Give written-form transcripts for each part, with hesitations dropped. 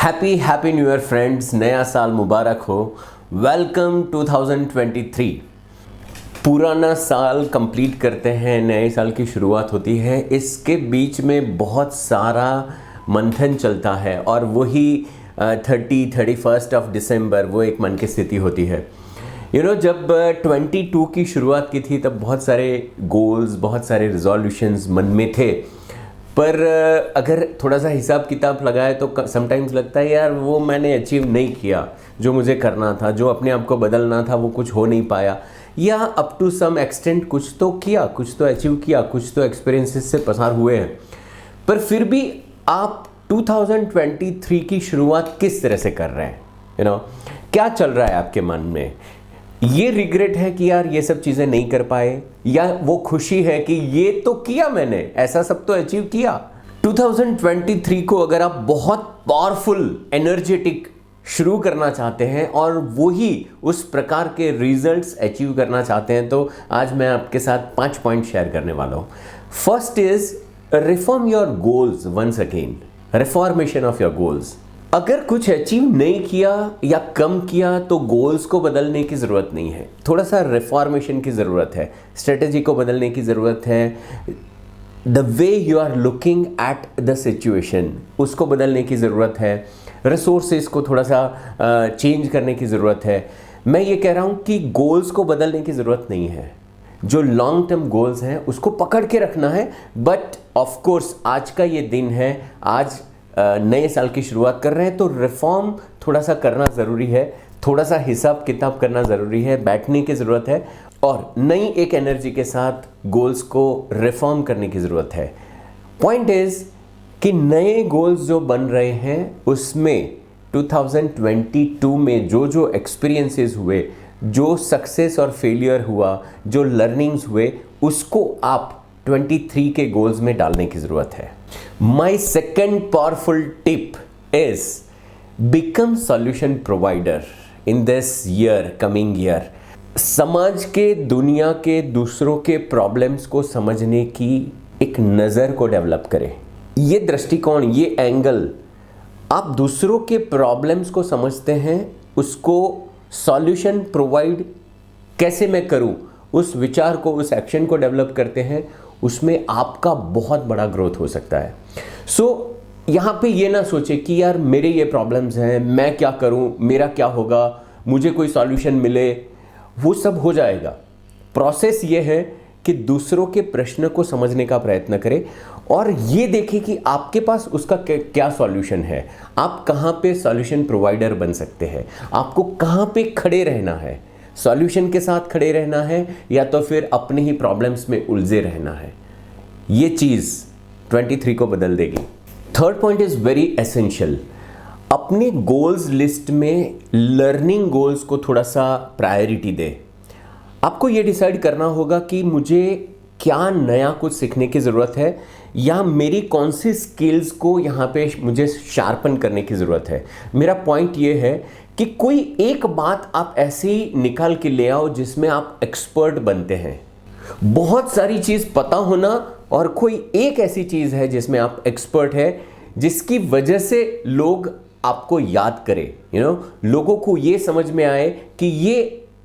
Happy new year friends, नया साल मुबारक हो। वेलकम 2023। पुराना साल कंप्लीट करते हैं, नए साल की शुरुआत होती है। इसके बीच में बहुत सारा मंथन चलता है और वही 31 ऑफ दिसंबर वो एक मन की स्थिति होती है। जब 22 की शुरुआत की थी तब बहुत सारे गोल्स, बहुत सारे रिजोल्यूशंस मन में थे, पर अगर थोड़ा सा हिसाब किताब लगाए तो समटाइम्स लगता है यार वो मैंने अचीव नहीं किया जो मुझे करना था, जो अपने आप को बदलना था वो कुछ हो नहीं पाया, या अप टू सम एक्सटेंट कुछ तो किया, कुछ तो अचीव किया, कुछ तो एक्सपीरियंसेस से पसार हुए हैं। पर फिर भी आप 2023 की शुरुआत किस तरह से कर रहे हैं? क्या चल रहा है आपके मन में? ये रिग्रेट है कि यार ये सब चीज़ें नहीं कर पाए, या वो खुशी है कि ये तो किया मैंने, ऐसा सब तो अचीव किया? 2023 को अगर आप बहुत पावरफुल, एनर्जेटिक शुरू करना चाहते हैं और वही उस प्रकार के रिजल्ट्स अचीव करना चाहते हैं तो आज मैं आपके साथ 5 पॉइंट शेयर करने वाला हूँ। First is reform your goals once again, reformation of your goals. अगर कुछ अचीव नहीं किया या कम किया तो गोल्स को बदलने की ज़रूरत नहीं है, थोड़ा सा रिफॉर्मेशन की ज़रूरत है, स्ट्रेटजी को बदलने की ज़रूरत है, the way you are looking at the situation उसको बदलने की ज़रूरत है, रिसोर्सेज को थोड़ा सा चेंज करने की ज़रूरत है। मैं ये कह रहा हूँ कि गोल्स को बदलने की ज़रूरत नहीं है, जो लॉन्ग टर्म गोल्स हैं उसको पकड़ के रखना है। बट ऑफ कोर्स आज का ये दिन है, आज नए साल की शुरुआत कर रहे हैं तो रिफॉर्म थोड़ा सा करना ज़रूरी है, थोड़ा सा हिसाब किताब करना ज़रूरी है, बैठने की ज़रूरत है और नई एक एनर्जी के साथ गोल्स को रिफॉर्म करने की ज़रूरत है। पॉइंट इज़ कि नए गोल्स जो बन रहे हैं उसमें 2022 में जो एक्सपीरियंसेस हुए, जो सक्सेस और फेलियर हुआ, जो लर्निंग्स हुए, उसको आप 23 के गोल्स में डालने की ज़रूरत है। My second powerful tip is become solution provider in this year, coming year. समाज के, दुनिया के, दूसरों के प्रॉब्लम्स को समझने की एक नज़र को डेवलप करें। ये दृष्टिकोण, ये एंगल, आप दूसरों के प्रॉब्लम्स को समझते हैं, उसको सॉल्यूशन प्रोवाइड कैसे मैं करूं, उस विचार को, उस एक्शन को डेवलप करते हैं, उसमें आपका बहुत बड़ा ग्रोथ हो सकता है। यहाँ पे ये ना सोचे कि यार मेरे ये प्रॉब्लम्स हैं, मैं क्या करूं, मेरा क्या होगा, मुझे कोई सॉल्यूशन मिले, वो सब हो जाएगा। प्रोसेस ये है कि दूसरों के प्रश्न को समझने का प्रयत्न करें और ये देखें कि आपके पास उसका क्या सॉल्यूशन है, आप कहाँ पे सॉल्यूशन प्रोवाइडर बन सकते हैं, आपको कहाँ पे खड़े रहना है, सॉल्यूशन के साथ खड़े रहना है या तो फिर अपने ही प्रॉब्लम्स में उलझे रहना है। ये चीज़ 23 को बदल देगी। Third point is very essential. अपने गोल्स लिस्ट में लर्निंग गोल्स को थोड़ा सा प्रायोरिटी दे। आपको ये डिसाइड करना होगा कि मुझे क्या नया कुछ सीखने की ज़रूरत है या मेरी कौन सी स्किल्स को यहाँ पे मुझे शार्पन करने की ज़रूरत है। मेरा पॉइंट ये है कि कोई एक बात आप ऐसे ही निकाल के ले आओ जिसमें आप एक्सपर्ट बनते हैं। बहुत सारी चीज़ पता होना और कोई एक ऐसी चीज़ है जिसमें आप एक्सपर्ट है, जिसकी वजह से लोग आपको याद करें। लोगों को ये समझ में आए कि ये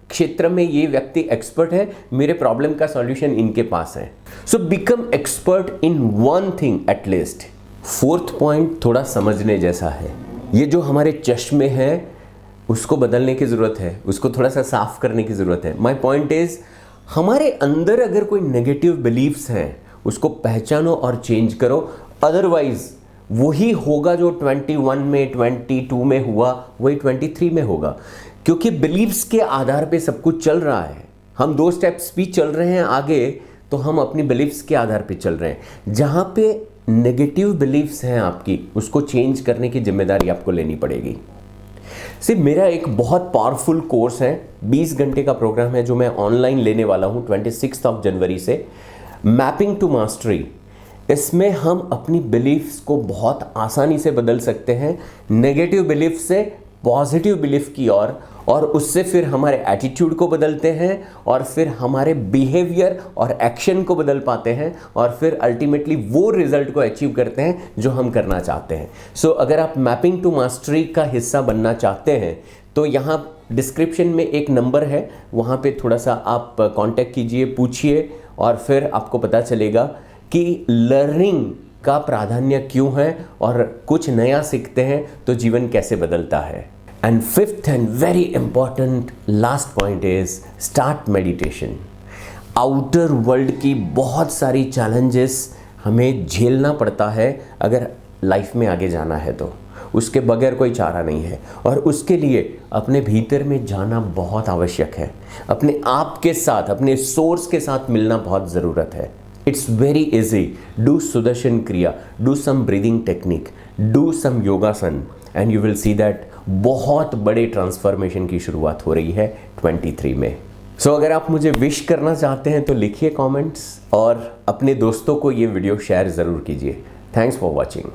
क्षेत्र में ये व्यक्ति एक्सपर्ट है, मेरे प्रॉब्लम का सॉल्यूशन इनके पास है। So become expert in one thing at least. Fourth point थोड़ा समझने जैसा है। ये जो हमारे चश्मे हैं उसको बदलने की ज़रूरत है, उसको थोड़ा सा साफ करने की ज़रूरत है। माई पॉइंट इज़, हमारे अंदर अगर कोई नेगेटिव बिलीव्स हैं उसको पहचानो और चेंज करो, अदरवाइज वही होगा जो 21 में, 22 में हुआ, वही 23 में होगा। क्योंकि बिलीव्स के आधार पे सब कुछ चल रहा है। हम 2 स्टेप्स भी चल रहे हैं आगे तो हम अपनी बिलीव्स के आधार पे चल रहे हैं। जहाँ पे नेगेटिव बिलीव्स हैं आपकी, उसको चेंज करने की जिम्मेदारी आपको लेनी पड़ेगी। सिर्फ मेरा एक बहुत पावरफुल कोर्स है, 20 घंटे का प्रोग्राम है जो मैं ऑनलाइन लेने वाला हूँ 26 ऑफ जनवरी से, मैपिंग टू मास्टरी। इसमें हम अपनी बिलीफ्स को बहुत आसानी से बदल सकते हैं, नेगेटिव बिलीफ से पॉजिटिव बिलीफ की ओर, और उससे फिर हमारे एटीट्यूड को बदलते हैं और फिर हमारे बिहेवियर और एक्शन को बदल पाते हैं और फिर अल्टीमेटली वो रिजल्ट को अचीव करते हैं जो हम करना चाहते हैं। सो अगर आप मैपिंग टू मास्टरी का हिस्सा बनना चाहते हैं तो यहाँ डिस्क्रिप्शन में एक नंबर है, वहाँ पे थोड़ा सा आप कांटेक्ट कीजिए, पूछिए और फिर आपको पता चलेगा कि लर्निंग का प्राधान्य क्यों है और कुछ नया सीखते हैं तो जीवन कैसे बदलता है। And fifth and very important last point is start meditation. Outer world की बहुत सारी चैलेंजेस हमें झेलना पड़ता है अगर लाइफ में आगे जाना है तो, उसके बगैर कोई चारा नहीं है। और उसके लिए अपने भीतर में जाना बहुत आवश्यक है, अपने आप के साथ, अपने सोर्स के साथ मिलना बहुत ज़रूरत है। It's very easy. Do Sudarshan Kriya, do some breathing technique, do some yogasana and you will see that बहुत बड़े ट्रांसफॉर्मेशन की शुरुआत हो रही है 23 में। सो अगर आप मुझे विश करना चाहते हैं तो लिखिए कमेंट्स और अपने दोस्तों को ये वीडियो शेयर ज़रूर कीजिए। Thanks for watching.